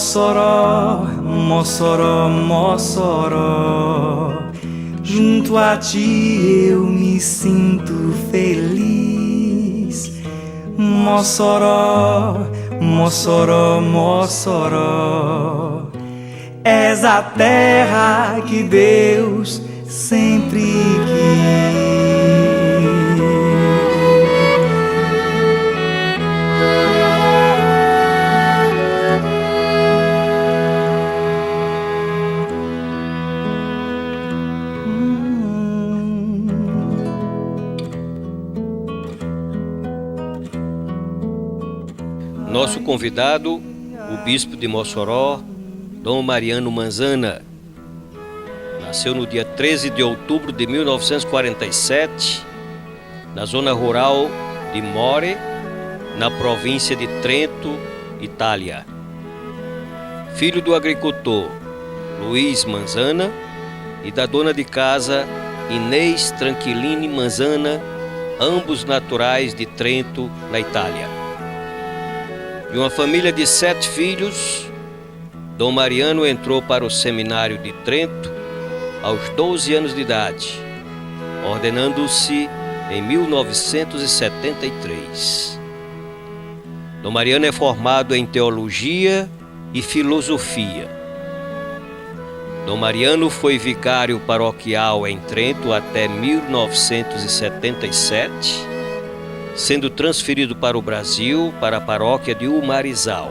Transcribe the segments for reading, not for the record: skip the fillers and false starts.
Mossoró, Mossoró, Mossoró, junto a ti eu me sinto feliz. Mossoró, Mossoró, Mossoró, és a terra que Deus sempre quis. Nosso convidado, o bispo de Mossoró, Dom Mariano Manzana. Nasceu no dia 13 de outubro de 1947, na zona rural de More, na província de Trento, Itália. Filho do agricultor Luiz Manzana e da dona de casa Inês Tranquilini Manzana, ambos naturais de Trento, na Itália. De uma família de 7 filhos, Dom Mariano entrou para o seminário de Trento aos 12 anos de idade, ordenando-se em 1973. Dom Mariano é formado em teologia e filosofia. Dom Mariano foi vicário paroquial em Trento até 1977, sendo transferido para o Brasil, para a paróquia de Umarizal.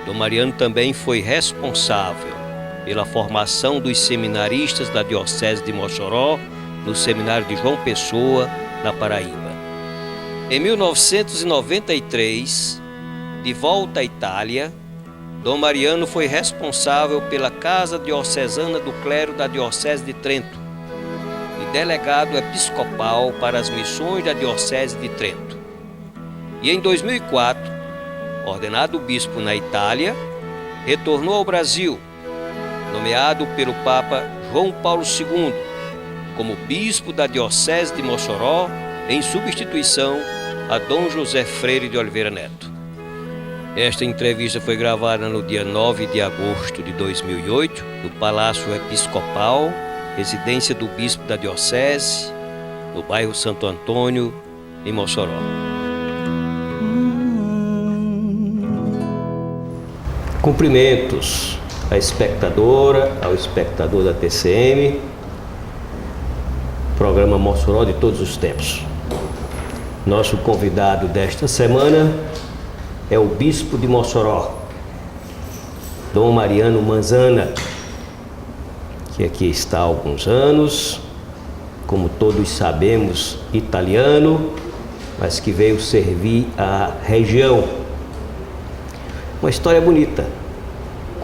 Dom Mariano também foi responsável pela formação dos seminaristas da Diocese de Mossoró, no Seminário de João Pessoa, na Paraíba. Em 1993, de volta à Itália, Dom Mariano foi responsável pela Casa Diocesana do Clero da Diocese de Trento, delegado episcopal para as missões da Diocese de Trento. E em 2004, ordenado bispo na Itália, retornou ao Brasil, nomeado pelo Papa João Paulo II como bispo da Diocese de Mossoró, em substituição a Dom José Freire de Oliveira Neto. Esta entrevista foi gravada no dia 9 de agosto de 2008, no Palácio Episcopal, residência do bispo da Diocese, no bairro Santo Antônio, em Mossoró. Cumprimentos à espectadora, ao espectador da TCM, programa Mossoró de todos os tempos. Nosso convidado desta semana é o bispo de Mossoró, Dom Mariano Manzana, que aqui está há alguns anos, como todos sabemos, italiano, mas que veio servir a região. Uma história bonita,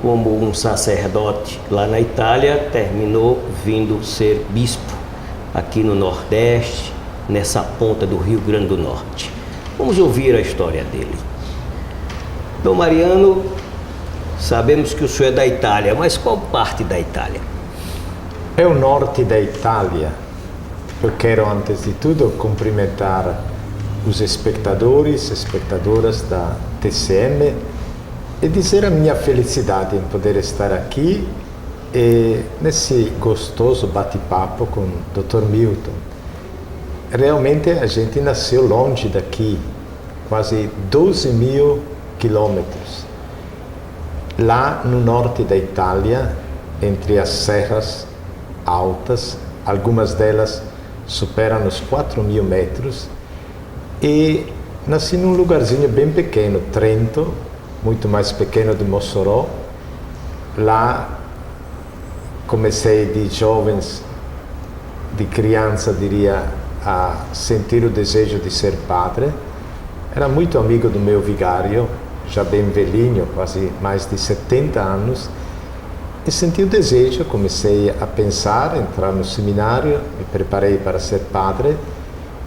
como um sacerdote lá na Itália terminou vindo ser bispo aqui no Nordeste, nessa ponta do Rio Grande do Norte. Vamos ouvir a história dele. Dom Mariano, sabemos que o senhor é da Itália, mas qual parte da Itália? É o norte da Itália. Eu quero, antes de tudo, cumprimentar os espectadores, espectadoras da TCM e dizer a minha felicidade em poder estar aqui e nesse gostoso bate-papo com o Dr. Milton. Realmente a gente nasceu longe daqui, quase 12.000 quilômetros. Lá no norte da Itália, entre as serras altas, algumas delas superam os 4.000 metros, e nasci num lugarzinho bem pequeno, Trento, muito mais pequeno de Mossoró. Lá comecei de jovens, de criança, diria, a sentir o desejo de ser padre. Era muito amigo do meu vigário, já bem velhinho, quase mais de 70 anos, e senti o desejo, comecei a pensar, entrar no seminário, me preparei para ser padre,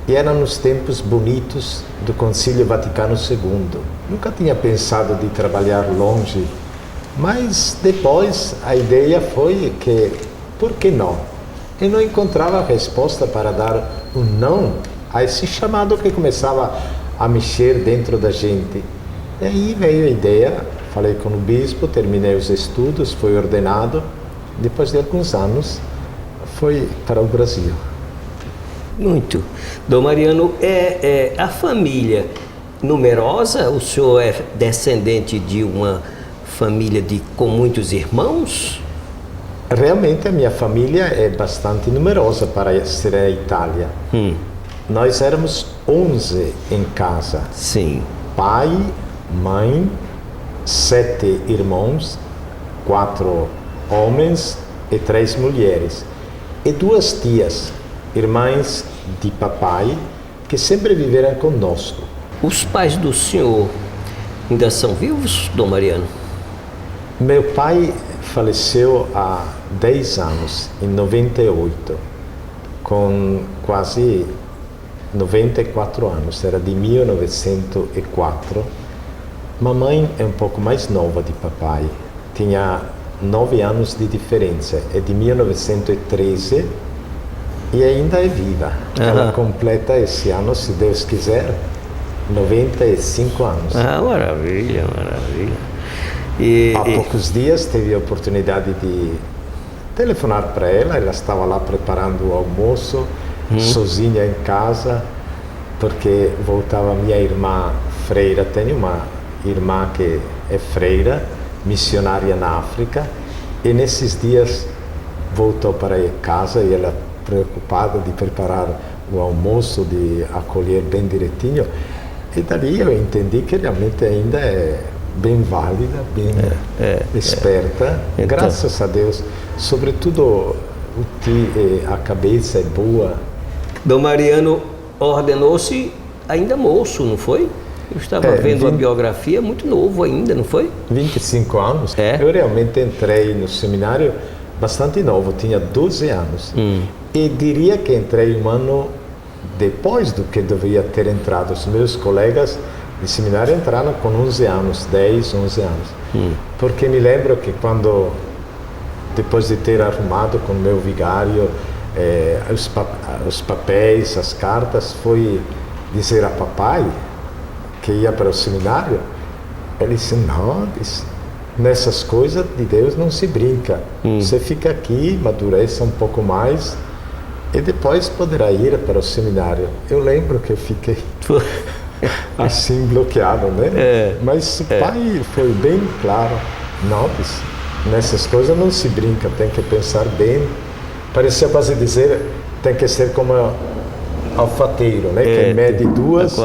e era nos tempos bonitos do Concílio Vaticano II. Nunca tinha pensado de trabalhar longe, mas depois a ideia foi que, por que não? Eu não encontrava resposta para dar um não a esse chamado que começava a mexer dentro da gente. E aí veio a ideia, falei com o bispo, terminei os estudos, fui ordenado. Depois de alguns anos, fui para o Brasil. Muito. Dom Mariano, a família numerosa? O senhor é descendente de uma família com muitos irmãos? Realmente a minha família é bastante numerosa para ser a Itália. Nós éramos 11 em casa. Sim. Pai, mãe, 7 irmãos, 4 homens e 3 mulheres. E 2 tias, irmãs de papai, que sempre viveram conosco. Os pais do senhor ainda são vivos, Dom Mariano? Meu pai faleceu há 10 anos, em 98, com quase 94 anos, era de 1904. Mamãe é um pouco mais nova de papai, tinha 9 anos de diferença, é de 1913 e ainda é viva. Ela completa esse ano, se Deus quiser, 95 anos. Ah, maravilha, maravilha. Há poucos dias teve a oportunidade de telefonar para ela, ela estava lá preparando o almoço, sozinha em casa, porque voltava minha irmã freira, tenho uma irmã que é freira, missionária na África, e nesses dias voltou para casa e ela preocupada de preparar o almoço, de acolher bem direitinho, e dali eu entendi que realmente ainda é bem válida, bem esperta, Então, graças a Deus, sobretudo a cabeça é boa. Dom Mariano ordenou-se ainda moço, não foi? Eu estava vendo a biografia, muito novo ainda, não foi? 25 anos. Eu realmente entrei no seminário bastante novo, tinha 12 anos. E diria que entrei um ano depois do que devia ter entrado. Os meus colegas de seminário entraram com 11 anos, 10, 11 anos. Porque me lembro que quando, depois de ter arrumado com o meu vigário os papéis, as cartas, fui dizer a papai que ia para o seminário. Ele disse, não, nessas coisas de Deus não se brinca. Você fica aqui, madureça um pouco mais e depois poderá ir para o seminário. Eu lembro que eu fiquei assim bloqueado, né? Mas o pai foi bem claro. Não, nessas coisas não se brinca, tem que pensar bem. Parecia quase dizer, tem que ser como alfateiro, né? Que mede duas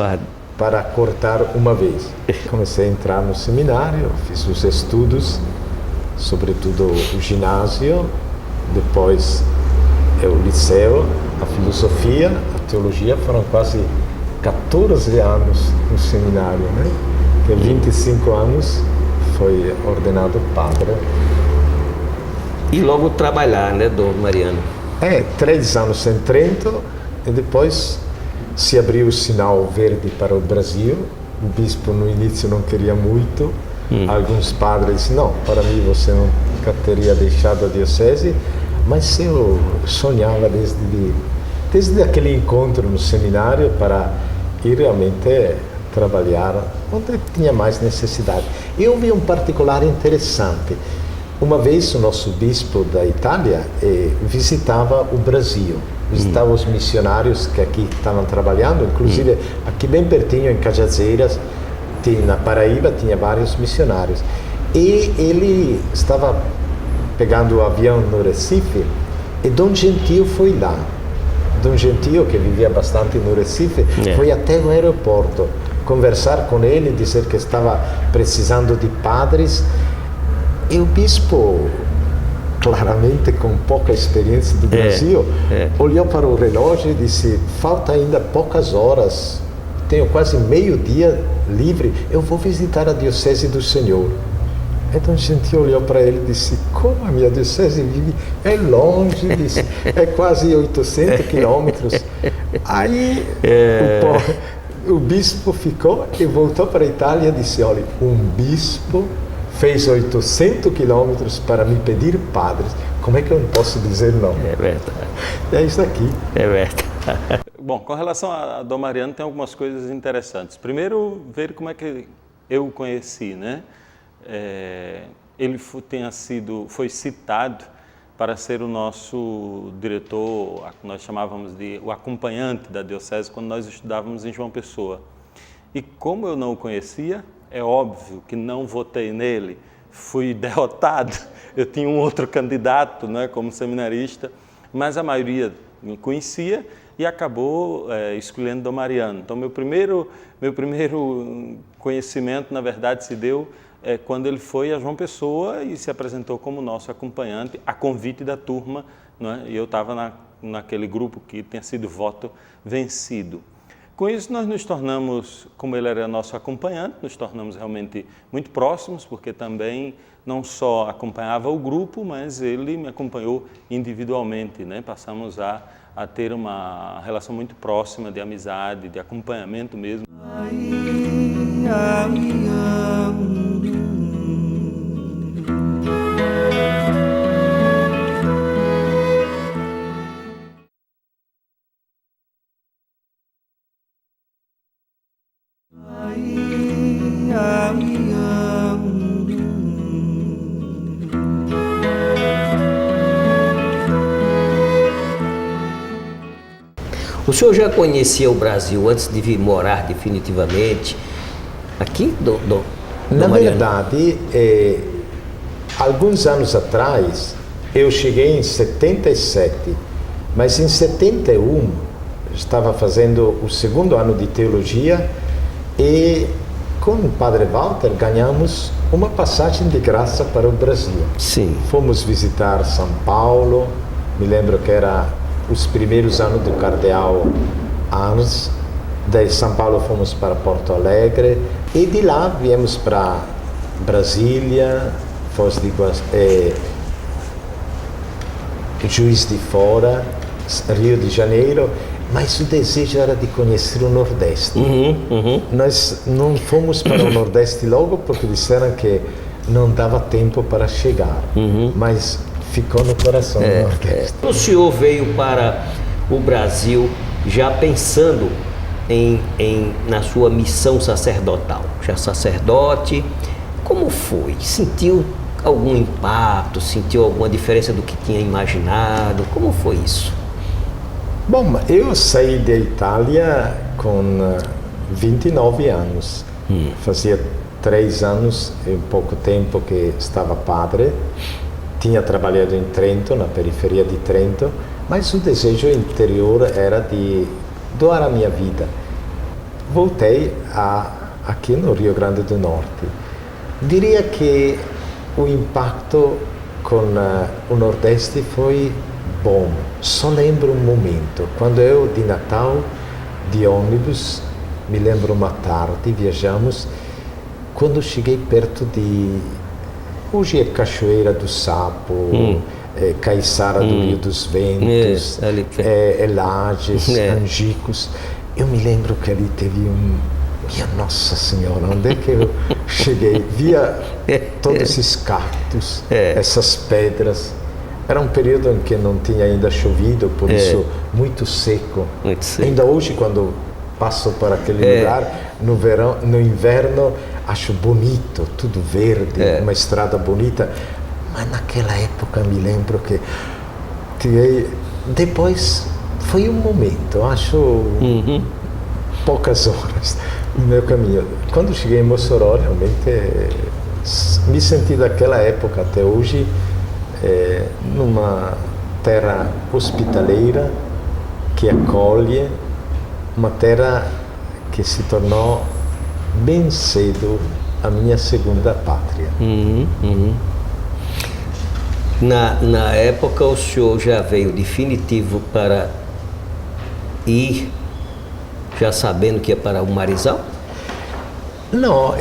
para cortar uma vez. Comecei a entrar no seminário, fiz os estudos, sobretudo o ginásio, depois o liceu, a filosofia, a teologia, foram quase 14 anos no seminário, né? Que 25 anos foi ordenado padre. E logo trabalhar, né, Dom Mariano? 3 anos em Trento e depois se abriu o sinal verde para o Brasil. O bispo no início não queria muito. Alguns padres disseram, não, para mim você nunca teria deixado a diocese, mas eu sonhava desde aquele encontro no seminário para ir realmente trabalhar onde tinha mais necessidade. E houve um particular interessante. Uma vez o nosso bispo da Itália visitava o Brasil, visitava os missionários que aqui estavam trabalhando, inclusive aqui bem pertinho em Cajazeiras, na Paraíba, tinha vários missionários. E ele estava pegando o avião no Recife e Dom Gentil foi lá. Dom Gentil, que vivia bastante no Recife, foi até o aeroporto conversar com ele, dizer que estava precisando de padres. E o bispo, claramente com pouca experiência do Brasil, olhou para o relógio e disse, falta ainda poucas horas, tenho quase meio-dia livre, eu vou visitar a diocese do Senhor. Então a gente olhou para ele e disse, como a minha diocese vive? É longe, disse, é quase 800 quilômetros. Aí o bispo ficou e voltou para a Itália e disse, olha, um bispo fez 800 quilômetros para me pedir padres. Como é que eu não posso dizer não? É verdade. É isso aqui. É verdade. Bom, com relação a Dom Mariano, tem algumas coisas interessantes. Primeiro, ver como é que eu o conheci, né? ele foi citado para ser o nosso diretor, nós chamávamos de o acompanhante da diocese, quando nós estudávamos em João Pessoa. E como eu não o conhecia, é óbvio que não votei nele, fui derrotado. Eu tinha um outro candidato, né, como seminarista, mas a maioria me conhecia e acabou escolhendo Dom Mariano. Então, meu primeiro conhecimento, na verdade, se deu quando ele foi a João Pessoa e se apresentou como nosso acompanhante, a convite da turma, né? E eu estava naquele grupo que tinha sido voto vencido. Com isso, nós nos tornamos, como ele era nosso acompanhante, nos tornamos realmente muito próximos, porque também não só acompanhava o grupo, mas ele me acompanhou individualmente, né? Passamos a ter uma relação muito próxima de amizade, de acompanhamento mesmo. O senhor já conhecia o Brasil antes de vir morar definitivamente aqui, Na verdade, alguns anos atrás, eu cheguei em 77, mas em 71 estava fazendo o segundo ano de teologia e com o Padre Walter ganhamos uma passagem de graça para o Brasil. Sim. Fomos visitar São Paulo, me lembro que era os primeiros anos do Cardeal Ars. Daí São Paulo fomos para Porto Alegre e de lá viemos para Brasília, Foz do Iguaçu, Juiz de Fora, Rio de Janeiro, mas o desejo era de conhecer o Nordeste. Nós não fomos para o Nordeste logo porque disseram que não dava tempo para chegar, mas ficou no coração do Nordeste. O senhor veio para o Brasil já pensando na sua missão sacerdotal, já sacerdote. Como foi? Sentiu algum impacto? Sentiu alguma diferença do que tinha imaginado? Como foi isso? Bom, eu saí da Itália com 29 anos. Fazia 3 anos e um pouco tempo que estava padre. Tinha trabalhado em Trento, na periferia de Trento, mas o desejo interior era de doar a minha vida. Voltei aqui no Rio Grande do Norte. Diria que o impacto com o Nordeste foi bom. Só lembro um momento, quando eu de Natal, de ônibus, me lembro uma tarde, viajamos, quando cheguei perto de... Hoje é Cachoeira do Sapo, Caiçara do Rio dos Ventos, Lages, Angicos. Eu me lembro que ali teve Minha Nossa Senhora, onde é que eu cheguei? Via todos esses cactos, essas pedras. Era um período em que não tinha ainda chovido, por isso muito seco. Ainda hoje, quando passo por aquele lugar, no inverno, acho bonito, tudo verde, uma estrada bonita. Mas naquela época me lembro que depois foi um momento, acho poucas horas no meu caminho. Quando cheguei em Mossoró, realmente me senti daquela época até hoje numa terra hospitaleira que acolhe, uma terra que se tornou bem cedo a minha segunda pátria. Na época, o senhor já veio definitivo para ir, já sabendo que ia para o Marizal? Não,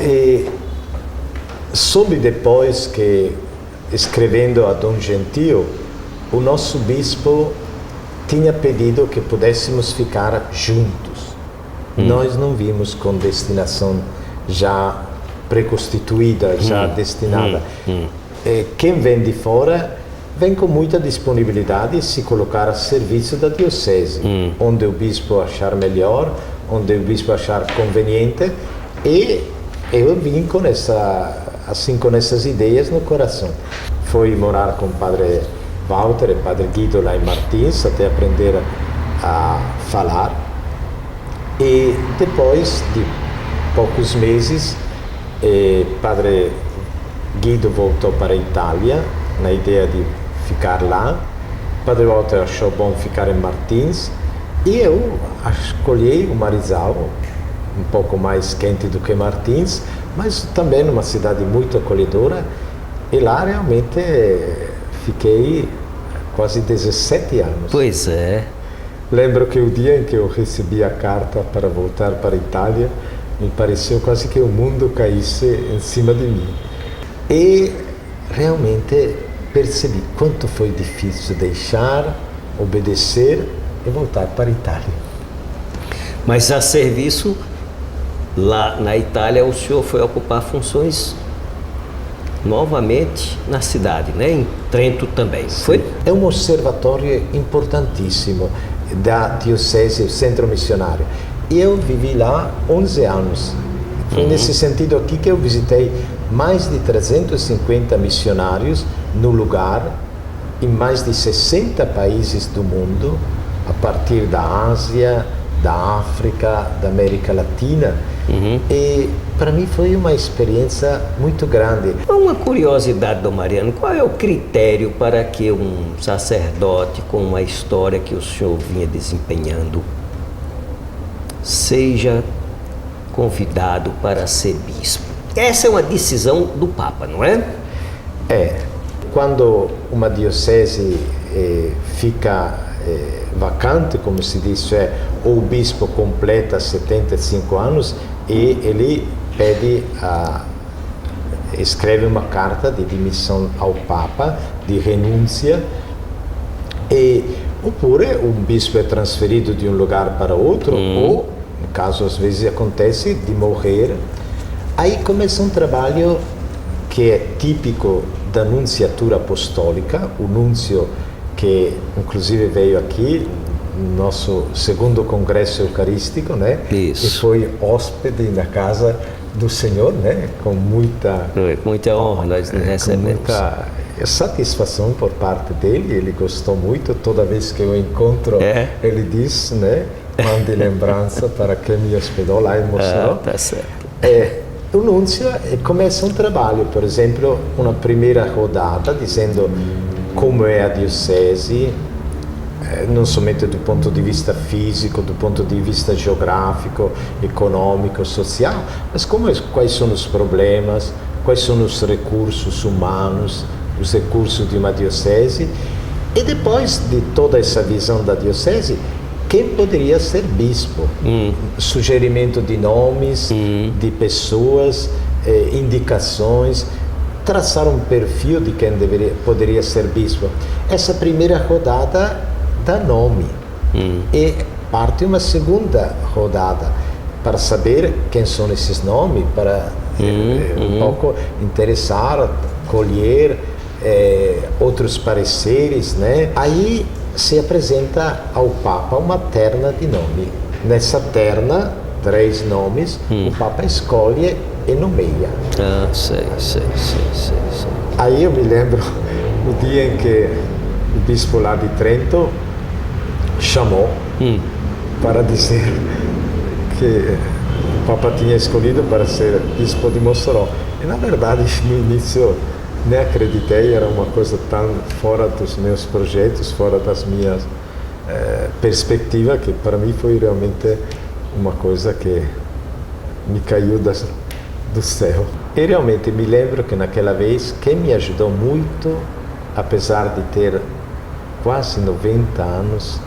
soube depois que, escrevendo a Dom Gentil, o nosso bispo tinha pedido que pudéssemos ficar juntos. Nós não vimos com destinação já preconstituída, já destinada. Quem vem de fora vem com muita disponibilidade se colocar a serviço da diocese, onde o bispo achar melhor, onde o bispo achar conveniente, e eu vim com essa assim com essas ideias no coração. Fui morar com o padre Walter e padre Guido lá em Martins, até aprender a falar. E depois de poucos meses, padre Guido voltou para a Itália, na ideia de ficar lá. Padre Walter achou bom ficar em Martins e eu escolhi o Marizal, um pouco mais quente do que Martins, mas também uma cidade muito acolhedora, e lá realmente fiquei quase 17 anos. Pois é. Lembro que o dia em que eu recebi a carta para voltar para a Itália, me pareceu quase que o mundo caísse em cima de mim. E realmente percebi quanto foi difícil deixar, obedecer e voltar para a Itália. Mas a serviço, lá na Itália, o senhor foi ocupar funções novamente na cidade, né? Em Trento também, foi? É um observatório importantíssimo da Diocese, o Centro Missionário. E eu vivi lá 11 anos. Foi nesse sentido aqui que eu visitei mais de 350 missionários no lugar, em mais de 60 países do mundo, a partir da Ásia, da África, da América Latina. E para mim foi uma experiência muito grande. Uma curiosidade, Dom Mariano, qual é o critério para que um sacerdote com uma história que o senhor vinha desempenhando seja convidado para ser bispo? Essa é uma decisão do Papa, não é? Quando uma diocese fica vacante, como se diz, ou o bispo completa 75 anos e ele escreve uma carta de demissão ao Papa, de renúncia, oppure um bispo é transferido de um lugar para outro, ou, no caso às vezes acontece, de morrer. Aí começa um trabalho que é típico da nunciatura apostólica, o núncio que inclusive veio aqui no nosso segundo congresso eucarístico, né? Isso. E foi hóspede na casa do Senhor, né? Com muita honra nós recebemos. Muita satisfação por parte dele, ele gostou muito. Toda vez que eu encontro, ele diz, né? Mande lembrança para quem me hospedou lá e mostrou. Tá certo. O núncio começa um trabalho, por exemplo, uma primeira rodada dizendo como é a diocese, não somente do ponto de vista físico, do ponto de vista geográfico, econômico, social, mas quais são os problemas, quais são os recursos humanos, os recursos de uma diocese, e depois de toda essa visão da diocese, quem poderia ser bispo? Sugerimento de nomes, de pessoas, indicações, traçar um perfil de quem poderia ser bispo. Essa primeira rodada dá nome e parte uma segunda rodada para saber quem são esses nomes, para um pouco interessar, colher outros pareceres, né? Aí se apresenta ao Papa uma terna de nome. Nessa terna, 3 nomes, o Papa escolhe e nomeia. Sei. Aí eu me lembro o dia em que o bispo lá de Trento chamou para dizer que o Papa tinha escolhido para ser bispo de Mossoró. E na verdade, no início, nem acreditei, era uma coisa tão fora dos meus projetos, fora das minhas perspectivas, que para mim foi realmente uma coisa que me caiu do céu. E realmente me lembro que naquela vez, quem me ajudou muito, apesar de ter quase 90 anos,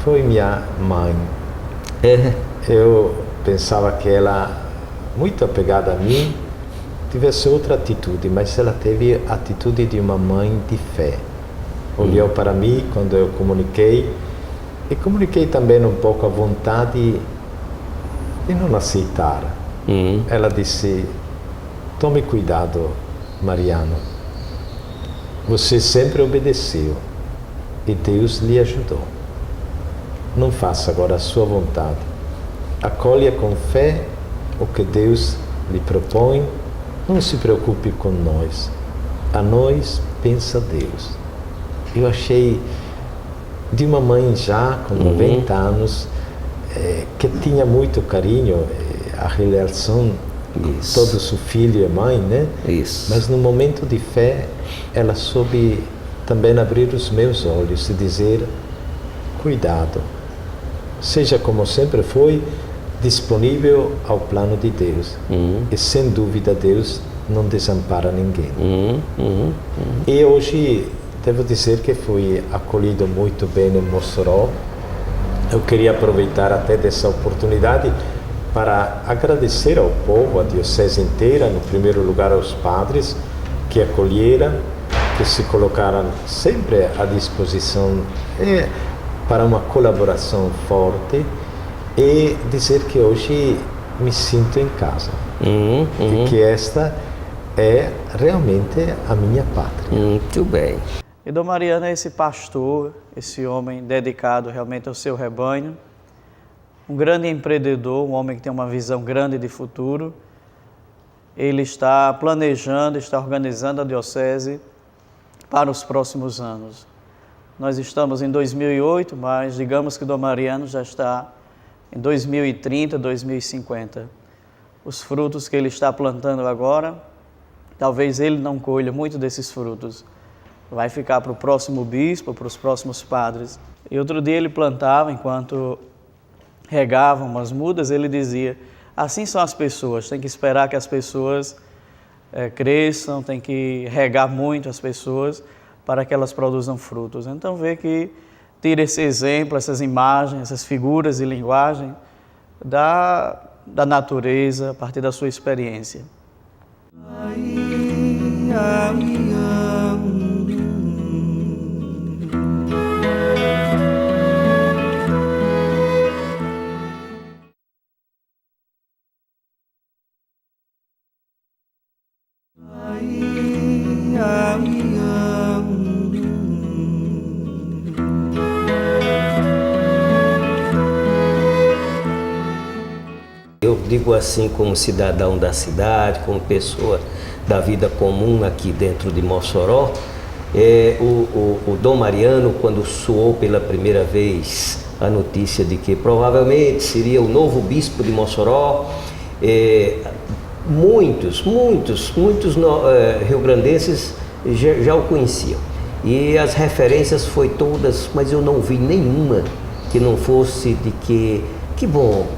foi minha mãe. Eu pensava que ela, muito apegada a mim, tivesse outra atitude, mas ela teve a atitude de uma mãe de fé. Olhou para mim quando eu comuniquei, e comuniquei também um pouco a vontade de não aceitar. Ela disse: tome cuidado, Mariano, você sempre obedeceu e Deus lhe ajudou. Não faça agora a sua vontade, acolha com fé o que Deus lhe propõe não se preocupe com nós, a nós pensa Deus. Eu achei de uma mãe já com 90 anos, que tinha muito carinho, a relação, todos o filho e a mãe, né? Isso. Mas no momento de fé, ela soube também abrir os meus olhos e dizer, cuidado, seja como sempre foi, disponível ao plano de Deus. E sem dúvida Deus não desampara ninguém. E hoje devo dizer que fui acolhido muito bem em Mossoró. Eu queria aproveitar até dessa oportunidade para agradecer ao povo, à diocese inteira, no primeiro lugar aos padres que acolheram, que se colocaram sempre à disposição para uma colaboração forte, e dizer que hoje me sinto em casa e que esta é realmente a minha pátria. Muito bem. E Dom Mariano é esse pastor, esse homem dedicado realmente ao seu rebanho, um grande empreendedor, um homem que tem uma visão grande de futuro. Ele está planejando, está organizando a diocese para os próximos anos. Nós estamos em 2008, mas digamos que Dom Mariano já está em 2030, 2050. Os frutos que ele está plantando agora, talvez ele não colha muito desses frutos. Vai ficar para o próximo bispo, para os próximos padres. E outro dia ele plantava, enquanto regavam umas mudas, ele dizia, assim são as pessoas, tem que esperar que as pessoas cresçam, tem que regar muito as pessoas para que elas produzam frutos. Então vê que tira esse exemplo, essas imagens, essas figuras de linguagem da natureza, a partir da sua experiência. Eu digo assim como cidadão da cidade, como pessoa da vida comum aqui dentro de Mossoró, o Dom Mariano, quando soou pela primeira vez a notícia de que provavelmente seria o novo bispo de Mossoró, muitos rio-grandenses já o conheciam. E as referências foi todas, mas eu não vi nenhuma que não fosse de que bom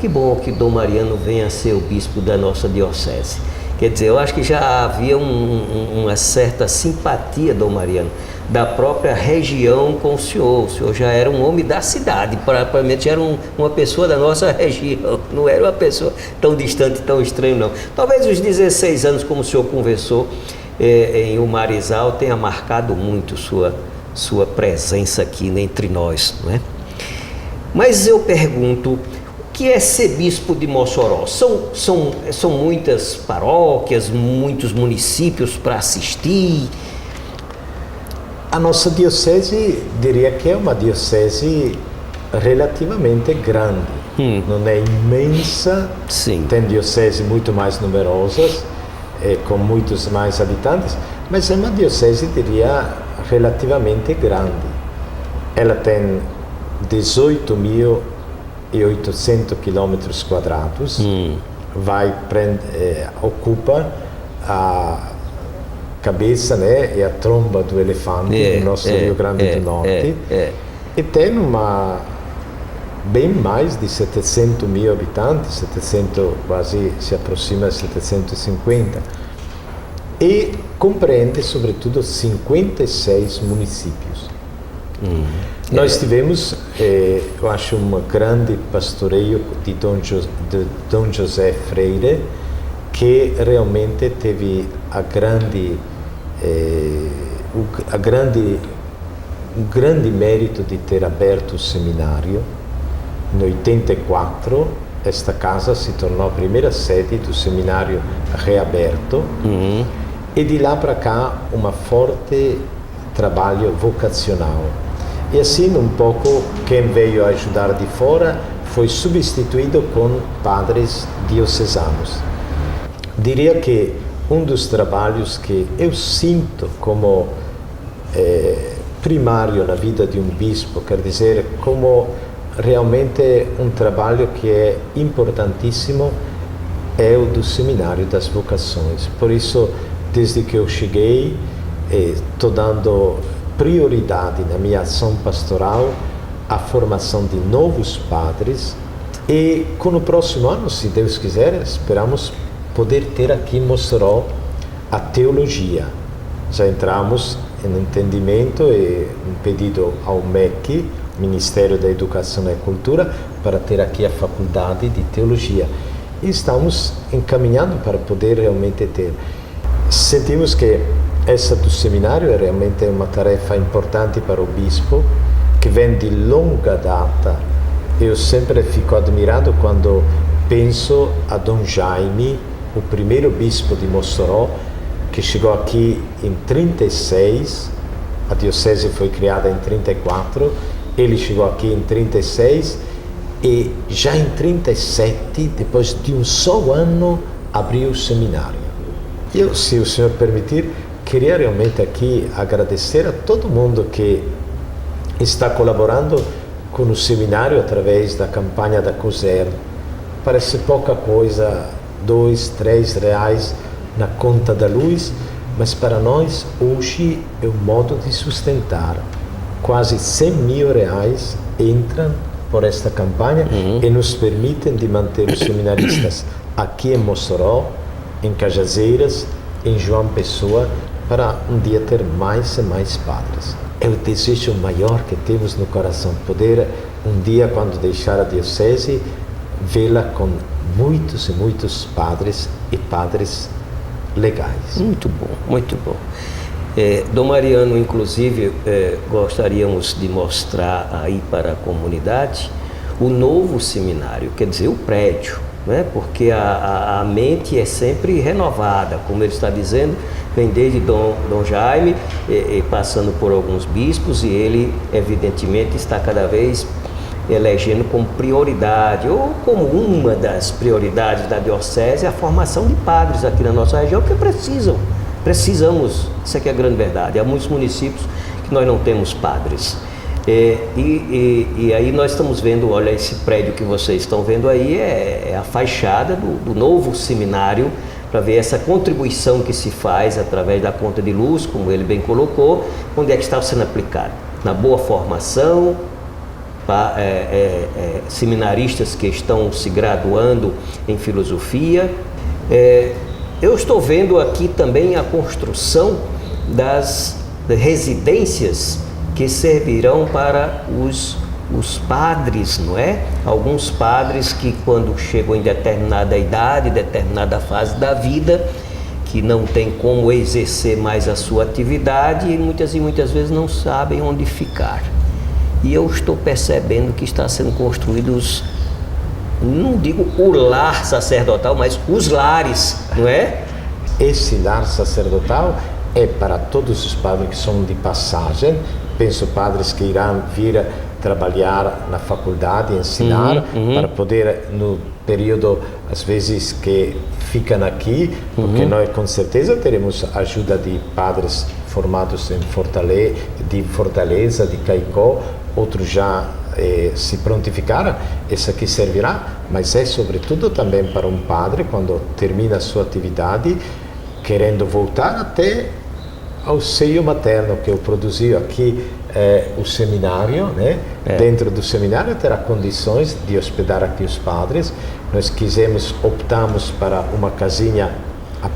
que Dom Mariano venha a ser o bispo da nossa diocese. Quer dizer, eu acho que já havia uma certa simpatia, Dom Mariano, da própria região com o senhor já era um homem da cidade, provavelmente era uma pessoa da nossa região, não era uma pessoa tão distante, tão estranha não. Talvez os 16 anos, como o senhor conversou, em Umarizal, tenha marcado muito sua presença aqui entre nós, não é? Mas eu pergunto, o que é ser bispo de Mossoró? São muitas paróquias, muitos municípios para assistir? A nossa diocese, diria que é uma diocese relativamente grande. Não é imensa, Sim. Tem dioceses muito mais numerosas, com muitos mais habitantes, mas é uma diocese, diria, relativamente grande. Ela tem 18.800 quilômetros quadrados, ocupa a cabeça, né, e a tromba do elefante do nosso Rio Grande do Norte, e tem bem mais de 700 mil habitantes, quase se aproxima a 750, e compreende sobretudo 56 municípios. Nós tivemos, eu acho, um grande pastoreio de Dom José Freire, que realmente teve um grande mérito de ter aberto o seminário. Em 84, esta casa se tornou a primeira sede do seminário reaberto, e de lá para cá um forte trabalho vocacional. E assim, um pouco, quem veio ajudar de fora foi substituído com padres diocesanos. Diria que um dos trabalhos que eu sinto como primário na vida de um bispo, quer dizer, como realmente um trabalho que é importantíssimo, é o do Seminário das Vocações. Por isso, desde que eu cheguei, estou dando prioridade na minha ação pastoral à formação de novos padres, e com o próximo ano, se Deus quiser, esperamos poder ter aqui em Mossoró a teologia. Já entramos em entendimento e um pedido ao MEC, Ministério da Educação e Cultura, para ter aqui a faculdade de teologia. E estamos encaminhando para poder realmente ter. Sentimos que essa do seminário é realmente uma tarefa importante para o bispo, que vem de longa data. Eu sempre fico admirado quando penso a Dom Jaime, o primeiro bispo de Mossoró, que chegou aqui em 36, a diocese foi criada em 34, ele chegou aqui em 36 e já em 37, depois de um só ano, abriu o seminário. Eu, se o senhor permitir, queria realmente aqui agradecer a todo mundo que está colaborando com o seminário através da campanha da COSER. Parece pouca coisa, 2, 3 reais na conta da luz, mas para nós hoje é um modo de sustentar. Quase 100 mil reais entram por esta campanha e nos permitem de manter os seminaristas aqui em Mossoró, em Cajazeiras, em João Pessoa, para um dia ter mais e mais padres. É o desejo maior que temos no coração, poder um dia, quando deixar a diocese, vê-la com muitos e muitos padres e padres legais. Muito bom, muito bom. Dom Mariano, inclusive, gostaríamos de mostrar aí para a comunidade o novo seminário, quer dizer, o prédio, né? Porque a mente é sempre renovada, como ele está dizendo, vem desde Dom Jaime, passando por alguns bispos, e ele, evidentemente, está cada vez elegendo como prioridade, ou como uma das prioridades da diocese, a formação de padres aqui na nossa região, que precisamos, isso aqui é a grande verdade. Há muitos municípios que nós não temos padres. E aí nós estamos vendo, olha, esse prédio que vocês estão vendo aí é a fachada do novo seminário, para ver essa contribuição que se faz através da conta de luz, como ele bem colocou, onde é que está sendo aplicado? Na boa formação, seminaristas que estão se graduando em filosofia. Eu estou vendo aqui também a construção das residências que servirão para os padres, não é? Alguns padres que, quando chegam em determinada idade, determinada fase da vida, que não tem como exercer mais a sua atividade, e muitas vezes não sabem onde ficar. E eu estou percebendo que está sendo construídos, não digo o lar sacerdotal, mas os lares, não é? Esse lar sacerdotal é para todos os padres que são de passagem. Penso padres que irão vir trabalhar na faculdade, ensinar, para poder, no período, às vezes, que ficam aqui, porque nós com certeza teremos ajuda de padres formados em Fortaleza, de Caicó, outros já se prontificaram. Esse aqui servirá, mas é sobretudo também para um padre, quando termina a sua atividade, querendo voltar até ao seio materno que eu produzi aqui, o seminário, né? Dentro do seminário terá condições de hospedar aqui os padres. Nós optamos para uma casinha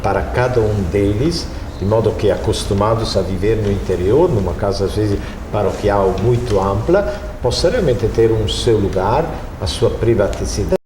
para cada um deles, de modo que, acostumados a viver no interior, numa casa às vezes paroquial muito ampla, possam realmente ter um seu lugar, a sua privacidade.